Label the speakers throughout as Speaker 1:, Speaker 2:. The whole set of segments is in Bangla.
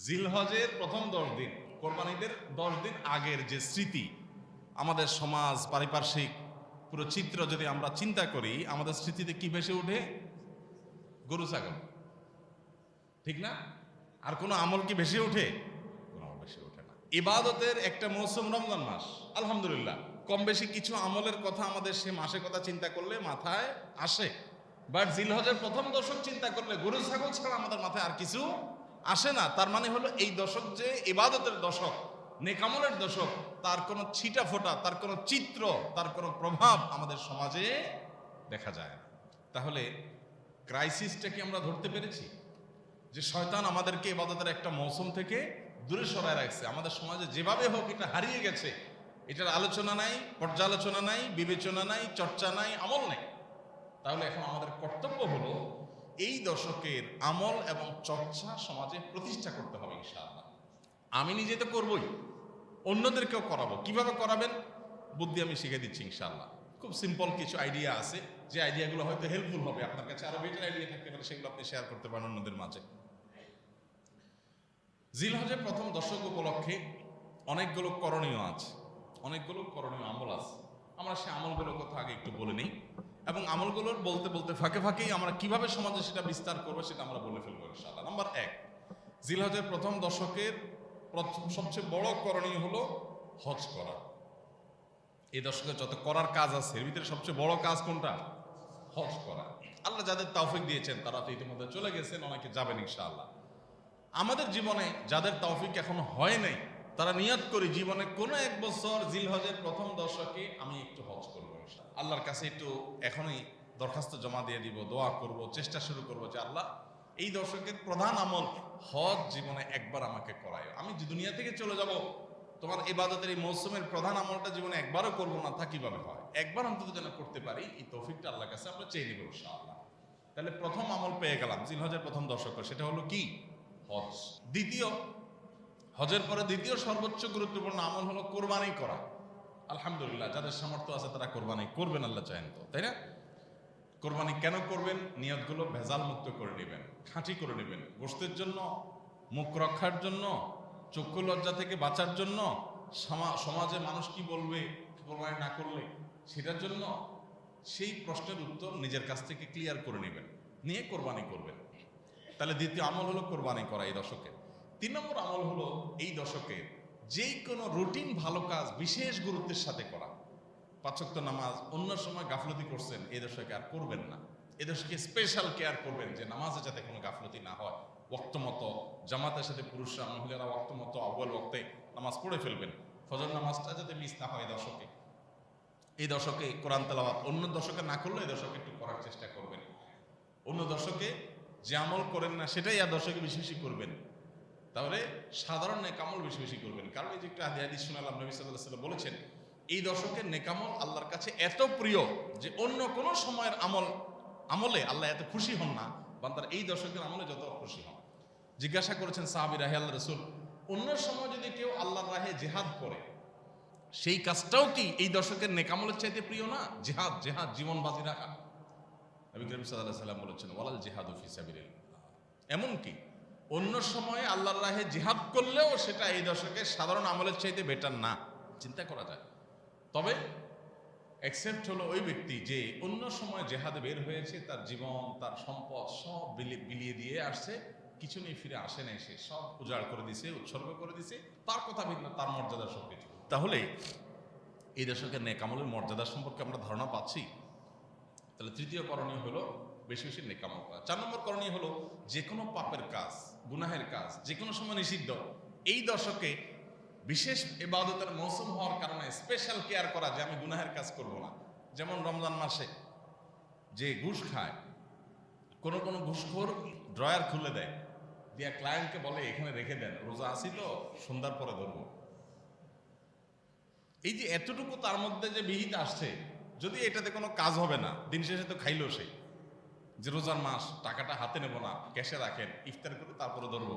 Speaker 1: জিলহজের প্রথম 10 দিন, কোরবানিদের 10 দিন আগের যে স্মৃতি, আমাদের সমাজ পারিপার্শ্বিক পুরো চিত্র যদি আমরা চিন্তা করি, আমাদের স্মৃতিতে কি ভেসে ওঠে? গরু ছাগল, ঠিক না? আর কোনো আমল কি ভেসে ওঠে? কোনো আমল ভেসে ওঠে না। ইবাদতের একটা মৌসুম রমজান মাস, আলহামদুলিল্লাহ কম বেশি কিছু আমলের কথা আমাদের সে মাসের কথা চিন্তা করলে মাথায় আসে। বাট জিলহজের প্রথম দশক চিন্তা করলে গরু ছাগল ছাড়া আমাদের মাথায় আর কিছু আসে না। তার মানে হলো এই দশক যে ইবাদতের দশক, নেকামলের দশক, তার কোনো ছিটা ফোটা, তার কোনো চিত্র, তার কোনো প্রভাব আমাদের সমাজে দেখা যায় না। তাহলে ক্রাইসিসটা কি আমরা ধরতে পেরেছি? যে শয়তান আমাদেরকে ইবাদতের একটা মৌসুম থেকে দূরে সরায় রাখছে। আমাদের সমাজে যেভাবে হোক এটা হারিয়ে গেছে, এটার আলোচনা নাই, পর্যালোচনা নাই, বিবেচনা নাই, চর্চা নাই, আমল নাই। তাহলে এখন আমাদের কর্তব্য হলো এই দশকের আমল এবং চর্চা সমাজে প্রতিষ্ঠা করতে হবে ইনশাআল্লাহ। আমি নিজে তো করবই, অন্যদেরকেও করাবো। কিভাবে করাবেন? বুদ্ধি আমি শিখে দিচ্ছি ইনশাআল্লাহ। খুব সিম্পল কিছু আইডিয়া আছে, যে আইডিয়াগুলো হয়তো হেল্পফুল হবে। আপনার কাছে আরো বেটার আইডিয়া থাকতে পারে, সেগুলো আপনি শেয়ার করতে পারেন অন্যদের মাঝে। জিলহজের প্রথম দশক উপলক্ষে অনেকগুলো করণীয় আছে, অনেকগুলো করণীয় আমল আছে। আমরা সে আমলগুলোর কথা আগে একটু বলে নিই, এবং আমলগুলোর বলতে বলতে ফাঁকে ফাঁকেই আমরা কিভাবে সমাজে সেটা বিস্তার করবো সেটা আমরা বলে ফেলবো ইনশাআল্লাহ। নাম্বার 1, জিলহজের প্রথম দশকের সবচেয়ে বড় করণীয় হলো হজ করা। এই দশকে যত করার কাজ আছে এর ভিতরে সবচেয়ে বড় কাজ কোনটা? হজ করা। আল্লাহ যাদের তৌফিক দিয়েছেন তারা তো ইতিমধ্যে চলে গেছেন, অনেকে যাবেন ইনশাআল্লাহ। আমাদের জীবনে যাদের তৌফিক এখনো হয় নাই, তারা নিয়ত করি জীবনে কোনো এক বছর জিলহজের প্রথম দশকে আমি একটু হজ করবো ইনশাআল্লাহ। আল্লাহর কাছে একটু এখনই দরখাস্ত জমা দিয়ে দিব, দোয়া করব, চেষ্টা শুরু করবো যে আল্লাহ এই দশকের প্রধান আমল হজ জীবনে একবার আমাকে করায়। আমি দুনিয়া থেকে চলে যাব, তোমার ইবাদতের এই মৌসুমের প্রধান আমলটা জীবনে একবারও করবো না, তা কিভাবে হয়? একবার অন্তত যেন করতে পারি, এই তৌফিকটা আল্লাহর কাছে আমরা চেয়ে নিব ইনশাআল্লাহ। তাহলে প্রথম আমল পেয়ে গেলাম জিলহজের প্রথম দশকে, সেটা হলো কি? হজ। দ্বিতীয়, হজের পরে দ্বিতীয় সর্বোচ্চ গুরুত্বপূর্ণ আমল হলো কোরবানি করা। আলহামদুলিল্লাহ যাদের সামর্থ্য আছে তারা কোরবানি করবেন, আল্লাহ চাহেন তো, তাই না? কোরবানি কেন করবেন? নিয়তগুলো ভেজাল মুক্ত করে নেবেন, খাঁটি করে নেবেন। গোশতের জন্য, মুখ রক্ষার জন্য, চক্ষু লজ্জা থেকে বাঁচার জন্য, সমাজে মানুষ কি বলবে কোরবানি না করলে সেটার জন্য, সেই প্রশ্নের উত্তর নিজের কাছ থেকে ক্লিয়ার করে নেবেন, নিয়ে কোরবানি করবেন। তাহলে দ্বিতীয় আমল হলো কোরবানি করা এই দশকে। 3 নম্বর আমল হলো এই দশকে যেই কোনো রুটিন ভালো কাজ বিশেষ গুরুত্বের সাথে করা। 5 ওয়াক্ত নামাজ অন্য সময় গাফলতি করছেন, এই দশকে আর করবেন না। এই দশকে স্পেশাল কেয়ার করবেন যে নামাজে যাতে কোনো গাফলতি না হয়। ওয়াক্ত মতো জামাতের সাথে পুরুষরা মহিলারা ওয়াক্ত মতো আউয়াল ওয়াক্তে নামাজ পড়ে ফেলবেন। ফজর নামাজটা যাতে মিস না হয় এই দশকে কোরআন তেলাওয়াত অন্য দশকে না করলে এই দশকে একটু করার চেষ্টা করবেন। অন্য দশকে যে আমল করেন না সেটাই আর দশকে বেশি বেশি করবেন। তাহলে সাধারণ নেকামল বেশি বেশি করবেন। কারণ এই যে একটা হাদিস শুনালাম, নবী সাল্লাল্লাহু আলাইহি ওয়াসাল্লাম বলেছেন এই দশকের নেকামল আল্লাহর কাছে এত প্রিয় যে অন্য কোনো সময়ের আমলে আল্লাহ এত খুশি হন না, বান্দার এই দশকের আমলে যত খুশি হন। জিজ্ঞাসা করেছেন সাহাবীরা, হে আল্লাহর রাসূল, অন্য সময় যদি কেউ আল্লাহর রাহে জিহাদ করে সেই কাজটাও কি এই দশকের নেকামলের চাইতে প্রিয় না? জিহাদ, জীবন বাজি রাখা। নবী করিম সাল্লাল্লাহু আলাইহি ওয়াসাল্লাম বলেছেন ওয়ালাল জিহাদু ফি সাবিলিল্লাহ। এমনকি অন্য সময়ে আল্লাহর রাহে জিহাদ করলেও সেটা এই দশকে সাধারণ আমলের চাইতে বেটার না, চিন্তা করা যায়। তবে এক্সেপ্ট হলো ওই ব্যক্তি যে অন্য সময় জেহাদে বের হয়েছে, তার জীবন, তার সম্পদ সব বিলিয়ে দিয়ে আসছে, কিছু নিয়ে ফিরে আসে নাই, সে সব উজাড় করে দিছে, উৎসর্গ করে দিছে, তার কথা ভিন্ন, তার মর্যাদা সব কিছু। তাহলে এই দশকের নেকামলের মর্যাদা সম্পর্কে আমরা ধারণা পাচ্ছি। তাহলে তৃতীয় করণীয় হলো বেশি বেশি নেকামল করা। 4 নম্বর করণীয় হলো যে কোনো পাপের কাজ, গুনাহের কাজ যে কোনো সময় নিষিদ্ধ, এই দশকে বিশেষ ইবাদতের মৌসুম হওয়ার কারণে স্পেশাল কেয়ার করা যে আমি গুনাহের কাজ করব না। যেমন রমজান মাসে যে ঘুষ খায়, কোনো ঘুষখোর ড্রয়ার খুলে দেয়, দিয়া ক্লায়েন্টকে বলে এখানে রেখে দেন, রোজা আসি তো সন্ধ্যার পরে ধরবো। এই যে এতটুকু তার মধ্যে যে বিহিত আসছে, যদি এটাতে কোনো কাজ হবে না, দিন শেষে তো খাইলো সে, যে রোজার মাস, টাকাটা হাতে নেব না, ক্যাশে রাখেন, ইফতার করে তারপরে ধরবো।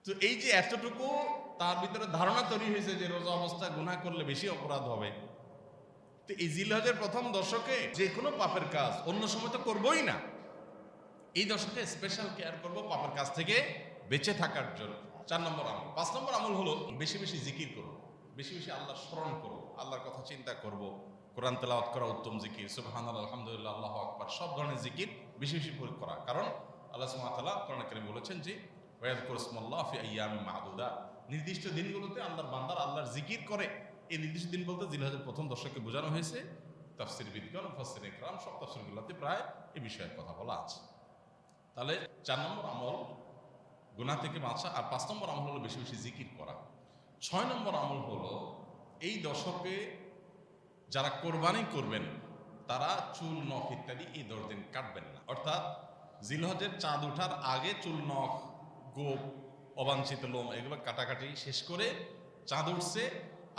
Speaker 1: তো এই যে এতটুকু তার ভিতরে ধারণা তৈরি হয়েছে যে রোজা অবস্থা গুনাহ করলে বেশি অপরাধ হবে। তো এই জিলহজের প্রথম দশকে যে কোনো পাপের কাজ অন্য সময় তো করবোই না, এই দশকে স্পেশাল কেয়ার করব পাপের কাজ থেকে বেঁচে থাকার জন্য। 4 নম্বর আমল। 5 নম্বর আমল হলো বেশি বেশি জিকির করব, বেশি বেশি আল্লাহর স্মরণ করব, আল্লাহর কথা চিন্তা করব। কোরআন তেলাওয়াত করা উত্তম জিকির, সুবহানাল্লাহ, আলহামদুলিল্লাহ, আল্লাহু আকবার, সব ধরনের জিকির বেশি বেশি করা। কারণ আল্লাহ সুবহানাহু ওয়া তাআলা কোরআনে কারীমে বলেছেন যে ওয়াযকুরু ইসমাল্লাহ ফি আইয়ামিন মা'দুদা, নির্দিষ্ট দিনগুলোতে আল্লাহর বান্দারা আল্লাহর জিকির করে। এই নির্দিষ্ট দিন বলতে জিলহজের প্রথম দশকে বোঝানো হয়েছে। তাফসীর বিদগণ, মুফাসসিরিন ইকরাম সব তাফসীরগুলোতে প্রায় এই বিষয়ে কথা বলা আছে। তাহলে 4 নম্বর আমল গুনাহ থেকে বাঁচা, আর 5 নম্বর আমল হলো বেশি বেশি জিকির করা। 6 নম্বর আমল হলো এই দশকে যারা কোরবানি করবেন তারা চুল নখ ইত্যাদি এই 10 দিন কাটবেন না। অর্থাৎ জিলহজের চাঁদ ওঠার আগে চুল নখ, গোপ, অবাঞ্ছিত লোম এগুলো কাটাকাটি শেষ করে চাঁদ উঠছে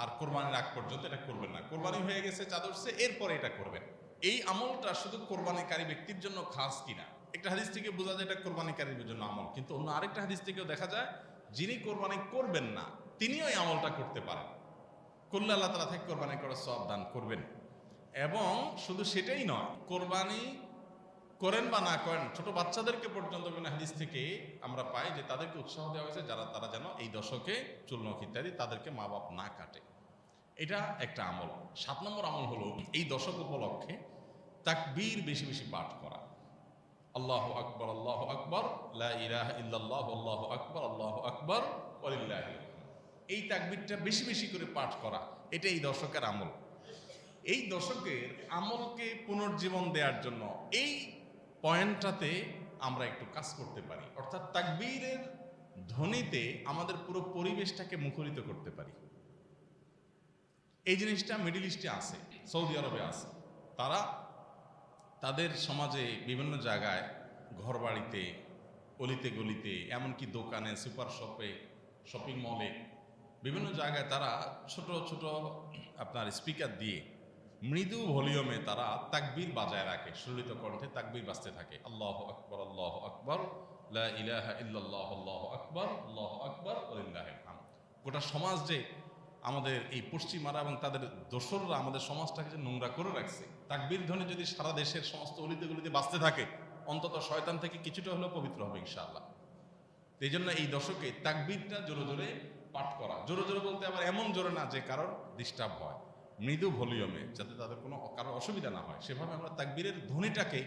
Speaker 1: আর কোরবানির আগ পর্যন্ত এটা করবেন না। কোরবানি হয়ে গেছে, চাঁদ উঠছে, এরপরে এটা করবেন। এই আমলটা শুধু কোরবানিকারী ব্যক্তির জন্য খাস কিনা, একটা হাদিস থেকে বোঝা যায় এটা কোরবানিকারীর জন্য আমল, কিন্তু অন্য আরেকটা হাদিস থেকেও দেখা যায় যিনি কোরবানি করবেন না তিনিও এই আমলটা করতে পারেন। করলে আল্লাহ তাআলা থেকে কোরবানি করার সওয়াব দান করবেন। এবং শুধু সেটাই নয়, কোরবানি করেন বা না করেন, ছোট বাচ্চাদেরকে পর্যন্ত বিভিন্ন হাদিস থেকে আমরা পাই যে তাদেরকে উৎসাহ দেওয়া হয়েছে তারা যেন এই দশকে চুল নখ ইত্যাদি তাদেরকে মা বাপ না কাটে। এটা একটা আমল। 7 নম্বর আমল হলো এই দশক উপলক্ষে তাকবীর বেশি বেশি পাঠ করা। আল্লাহু আকবার, আল্লাহু আকবার, লা ইলাহা ইল্লাল্লাহু, আল্লাহু আকবার, আল্লাহু আকবার, ওয়ালিল্লাহিল হামদ। এই তাকবীরটা বেশি বেশি করে পাঠ করা, এটা এই দশকের আমল। এই দশকের আমলকে পুনর্জীবন দেওয়ার জন্য এই পয়েন্টটাতে আমরা একটু কাজ করতে পারি। অর্থাৎ তাকবীরের ধ্বনিতে আমাদের পুরো পরিবেশটাকে মুখরিত করতে পারি। এই জিনিসটা মিডল ইস্টে আছে, সৌদি আরবে আছে। তারা তাদের সমাজে বিভিন্ন জায়গায়, ঘর বাড়িতে, অলিতে গলিতে, এমনকি দোকানে, সুপার শপে, শপিং মলে, বিভিন্ন জায়গায় তারা ছোট ছোট আপনার স্পিকার দিয়ে মৃদু ভলিউমে তারা তাকবীর বাজায় রাখে, সুরিত কণ্ঠে তাকবীর বাজতে থাকে। আল্লাহু আকবার, আল্লাহু আকবার, লা ইলাহা ইল্লাল্লাহু, আল্লাহু আকবার, আল্লাহু আকবার, ওয়ালিল্লাহিল হামদ। গোটা সমাজ যে আমাদের এই পশ্চিমারা এবং তাদের দোসররা আমাদের সমাজটাকে যে নোংরা করে রাখছে, তাকবীর ধ্বনি যদি সারা দেশের সমস্ত অলিতে গলিতে বাজতে থাকে, অন্তত শয়তান থেকে কিছুটা হলেও পবিত্র হবে ইনশাআল্লাহ। এই জন্য এই দশকে তাকবীরটা জোরে জোরে পাঠ করা। জোরে জোরে বলতে আবার এমন জোরে না যে কারোর ডিস্টার্ব হয়, মৃদু ভলিউমে, যাতে তাদের কোনো কারোর অসুবিধা না হয়। সেভাবে আমরা তাকবীরের ধ্বনিটাকে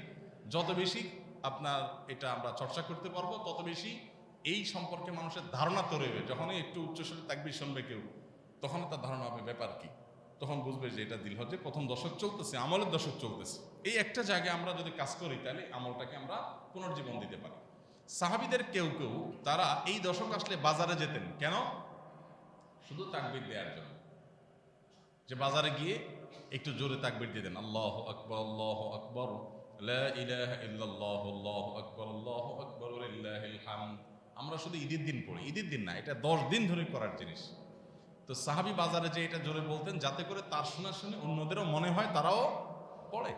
Speaker 1: যত বেশি আপনার এটা আমরা চর্চা করতে পারবো, তত বেশি এই সম্পর্কে মানুষের ধারণা তৈরি হবে। যখনই একটু উচ্চস্বরে তাকবীর শুনবে কেউ, তখন তার ধারণা হবে ব্যাপার কি, তখন বুঝবে যে এটা জিলহজের প্রথম দশক চলতেছে, আমলের দশক চলতেছে। এই একটা জায়গায় আমরা যদি কাজ করি তাহলে আমলটাকে আমরা পুনর্জীবন দিতে পারি। সাহাবীদের কেউ কেউ তারা এই দশক আসলে বাজারে যেতেন। কেন? শুধু তাকবীর দেওয়ার জন্য, যে বাজারে গিয়ে একটু জোরে তাকবীর দিতেন। আল্লাহু আকবার, আল্লাহু আকবার, লা ইলাহা ইল্লাল্লাহু, আল্লাহু আকবার, আল্লাহু আকবার, ওয়ালিল্লাহিল হামদ। আমরা শুধু ঈদের দিন পড়ি, ঈদের দিন না, এটা 10 দিন ধরে করার জিনিস। তো সাহাবী বাজারে যে এটা জোরে বলতেন, যাতে করে তার শোনা শুনে অন্যদেরও মনে হয় তারাও পড়ে।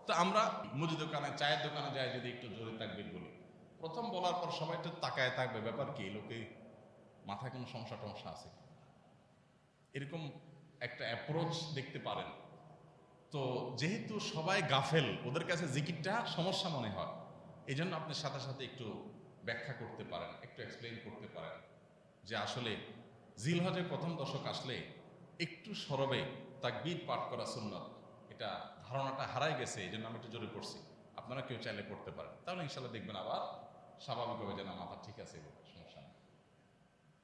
Speaker 1: তো আমরা মুদি দোকানে, চায়ের দোকানে যাই, যদি একটু জোরে তাকবীর বলি, প্রথম বলার পর সবাই একটু তাকায় থাকবে, ব্যাপার কি, লোকে মাথায় কোনো সমস্যা টমস্যা আছে, এরকম একটা অ্যাপ্রোচ দেখতে পারেন। তো যেহেতু সবাই গাফেল, ওদের কাছে জিকিরটা সমস্যা মনে হয়, এই জন্য আপনি সাথে সাথে একটু ব্যাখ্যা করতে পারেন, একটু এক্সপ্লেইন করতে পারেন যে আসলে জিলহজের প্রথম দশক আসলে একটু সরবে তাকবীর পাঠ করা সুন্নাত, এটা ধারণাটা হারাই গেছে, এই জন্য আমি একটু জোরে পড়ছি। আপনারা কেউ চাইলে পড়তে পারেন, তাহলে ইনশাল্লাহ দেখবেন আবার স্বাভাবিক হবে যে না, মাথা ঠিক আছে, সমস্যা নেই।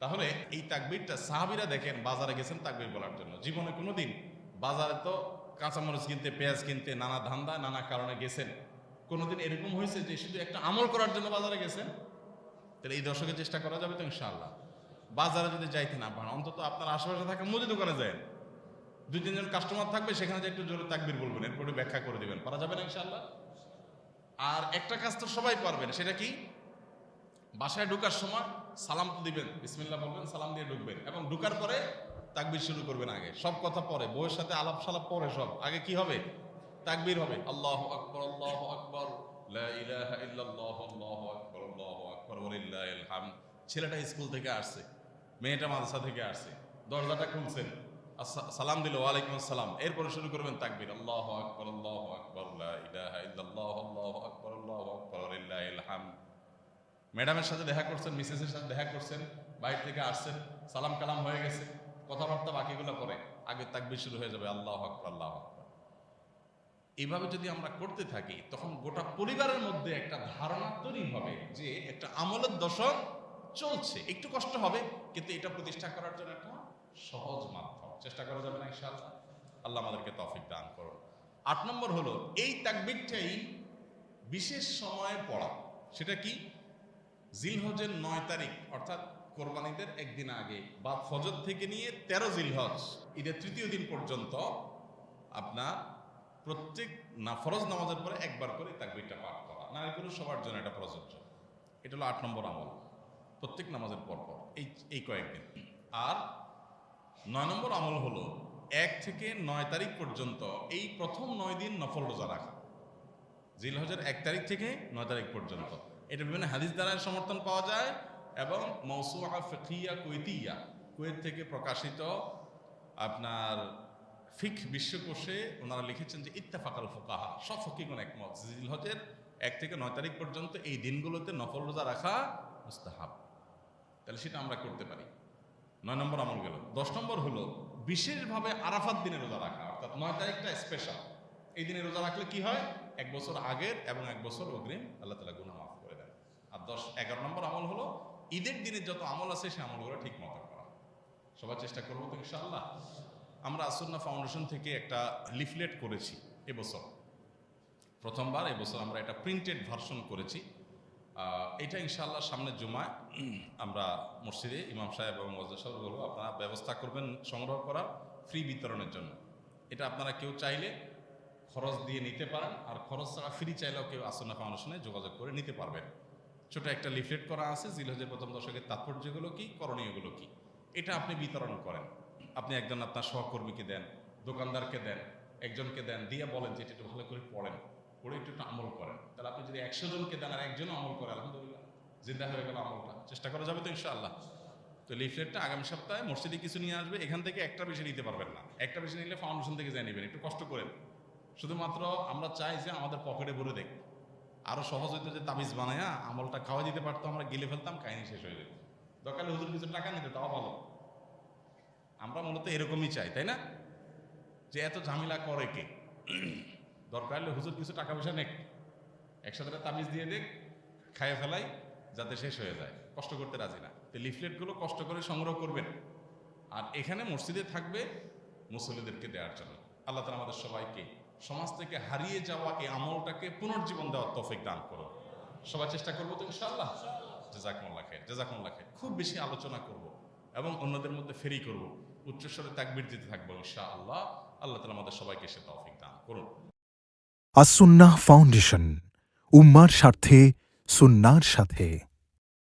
Speaker 1: তাহলে এই তাকবীরটা সাহাবীরা দেখেন বাজারে গেছেন তাকবীর বলার জন্য। জীবনে কোনোদিন বাজারে তো কাঁচামরিচ কিনতে, পেঁয়াজ কিনতে, নানা ধান্দা, নানা কারণে গেছেন, কোনোদিন এরকম হয়েছে যে শুধু একটা আমল করার জন্য বাজারে গেছেন? তাহলে এই দশকে চেষ্টা করা যাবে তো ইনশাআল্লাহ। বাজারে যদি যাইতে না পারেন, অন্তত আপনার আশেপাশে থাকা মুদি দোকানে যায়, 2-3 জন কাস্টমার থাকবে, সেখানে যে একটু জোরে তাকবীর বলবেন, এরপরে ব্যাখ্যা করে দিবেন, পারা যাবে না ইনশাআল্লাহ? আর একটা কাজ তো সবাই পারবেন, সেটা কি? বাসায় ঢোকার সময় সালাম তো দিবেন, বিসমিল্লাহ বলবেন, সালাম দিয়ে ঢুকবেন, এবং ঢুকার পরে তাকবীর শুরু করবেন। আগে সব কথা পরে, বউয়ের সাথে আলাপ সালাপ পরে, সব আগে কি হবে? তাকবীর হবে। আল্লাহু আকবার, আল্লাহু আকবার, লা ইলাহা ইল্লাল্লাহু, আল্লাহু আকবার, আল্লাহু আকবার, ওয়ালিল্লাহিল হামদ। ছেলেটা স্কুল থেকে আসছে, মেয়েটা মাদ্রাসা থেকে আসছে, দরজাটা খুলছেন, সালাম দিল, ওয়ালাইকুম আসসালাম, এরপরে শুরু করবেন তাকবীর। আল্লাহু আকবার, আল্লাহু আকবার, লা ইলাহা ইল্লাল্লাহু, আল্লাহু আকবার, আল্লাহু আকবার, ওয়ালিল্লাহিল হামদ। ম্যাডামের সাথে দেখা করছেন, মিসেসের সাথে দেখা করছেন, বাইরে থেকে আসছেন, সালাম কালাম হয়ে গেছে, কথাবার্তা বাকিগুলো পরে, আগে তাকবীর শুরু হয়ে যাবে, আল্লাহু আকবার আল্লাহু আকবার। এইভাবে যদি আমরা করতে থাকি তখন গোটা পরিবারের মধ্যে একটা ধারণা তৈরি হবে যে একটা আমলের দশক চলছে। একটু কষ্ট হবে, কিন্তু এটা প্রতিষ্ঠা করার জন্য একটা সহজ মাধ্যম। চেষ্টা করা যাবে না ইনশাআল্লাহ? আল্লাহ আমাদেরকে তৌফিক দান করুন। 8 নম্বর হলো এই তাকবীরটাই বিশেষ সময়ে পড়া। সেটা কি? জিলহজের 9 তারিখ অর্থাৎ কোরবানিদের একদিন আগে বা ফজর থেকে নিয়ে 13 জিলহজ ঈদের তৃতীয় দিন পর্যন্ত আপনার প্রত্যেক ফরজ নামাজের পরে একবার করে তাকবীরটা পাঠ করা। নারী পুরুষ সবার জন্য এটা প্রযোজ্য। এটা হলো 8 নম্বর আমল, প্রত্যেক নামাজের পর পর এই কয়েকদিন। আর 9 নম্বর আমল হলো 1 থেকে 9 তারিখ পর্যন্ত এই প্রথম 9 দিন নফল রোজা রাখা। জিলহজের 1 তারিখ থেকে 9 তারিখ পর্যন্ত। এটা বিভিন্ন হাদিস দ্বারা সমর্থন পাওয়া যায় এবং মাওসুআ ফিকহিয়া কুয়েতিয়া, কুয়েত থেকে প্রকাশিত আপনার ফিকহ বিশ্বকোষে ওনারা লিখেছেন যে ইত্তেফাকাল ফুকাহা, সব ফকিহগণ একমত জিলহজের 1 থেকে 9 তারিখ পর্যন্ত এই দিনগুলোতে নফল রোজা রাখা মুস্তাহাব। তাহলে সেটা আমরা করতে পারি। 9 নম্বর আমল গেল। 10 নম্বর হলো বিশেষভাবে আরাফাত দিনে রোজা রাখা, অর্থাৎ 9 তারিখটা স্পেশাল। এই দিনে রোজা রাখলে কি হয়? 1 বছর আগের এবং 1 বছর অগ্রিম আল্লাহ তাআলা গুনাহ মাফ করে দেন। আর 11 নম্বর আমল হলো ঈদের দিনে যত আমল আছে সেই আমলগুলো ঠিক মতো করা। সবাই চেষ্টা করবো তো ইনশাআল্লাহ। আমরা আসুন্নাহ ফাউন্ডেশন থেকে একটা লিফলেট করেছি এবছর, প্রথমবার এবছর আমরা এটা প্রিন্টেড ভার্সন করেছি। এটা ইনশাআল্লাহ সামনে জুমায় আমরা মসজিদে ইমাম সাহেব এবং ওয়াজ সাহেব বলবো, আপনারা ব্যবস্থা করবেন সংগ্রহ করার ফ্রি বিতরণের জন্য। এটা আপনারা কেউ চাইলে খরচ দিয়ে নিতে পারেন, আর খরচ ছাড়া ফ্রি চাইলেও কেউ আসুন্নাহ ফাউন্ডেশনে যোগাযোগ করে নিতে পারবেন। ছোট একটা লিফলেট করা আছে জিলহজের প্রথম দশকের তাৎপর্যগুলো কি, করণীয়গুলো কি, এটা আপনি বিতরণ করেন। আপনি একজন আপনার সহকর্মীকে দেন, দোকানদারকে দেন, একজনকে দেন, দিয়ে বলেন যে এটা একটু ভালো করে পড়েন, পড়ে একটু আমল করেন। তাহলে আপনি যদি 100 জনকে দেন আর একজনও আমল করে, আলহামদুলিল্লাহ জিন্দা হয়ে গেল আমলটা। চেষ্টা করা যাবে তো ইনশাআল্লাহ? তো লিফলেটটা আগামী সপ্তাহে মসজিদে কিছু নিয়ে আসবে, এখান থেকে একটা বেশি নিতে পারবেন না। একটা বেশি নিলে ফাউন্ডেশন থেকে যাই নেবেন, একটু কষ্ট করেন। শুধুমাত্র আমরা চাই যে আমাদের পকেটে ভরে দেখ। আরো সহজ হইতো যে তাবিজ বানায়া আমলটা খাওয়া দিতে পারতো, আমরা গিলে ফেলতাম, কাহিনী শেষ হয়ে যেত। দরকার হুজুর কিছু টাকা নিতে, তাও ভালো। আমরা মূলত এরকমই চাই, তাই না? যে এত ঝামেলা করে কে? দরকার হলে হুজুর কিছু টাকা পয়সা নেক, একসাথে তাবিজ দিয়ে দেখ, খাইয়ে ফেলাই, যাতে শেষ হয়ে যায়। কষ্ট করতে রাজি না। তো লিফলেটগুলো কষ্ট করে সংগ্রহ করবেন, আর এখানে মসজিদে থাকবে মুসল্লিদেরকে দেওয়ার জন্য। আল্লাহ তাআলা আমাদের সবাইকে সমাজ থেকে হারিয়ে যাওয়া এই আমলটাকে পুনর্জীবন দেওয়ার তৌফিক দান করুন। সবাই চেষ্টা করবো তো ইনশাআল্লাহ? জাযাকুমুল্লাহ খাইর, জাযাকুমুল্লাহ খাইর। খুব বেশি আলোচনা করব এবং অন্যদের মধ্যে ফেরি করব, উচ্চস্বরে তাকবীর দিতে থাকবো ইনশাআল্লাহ। আল্লাহ তাআলা আমাদের সবাইকে সে তৌফিক দান করুন।
Speaker 2: আসুন্নাহ ফাউন্ডেশন, উম্মার স্বার্থে সুন্নাহর সাথে।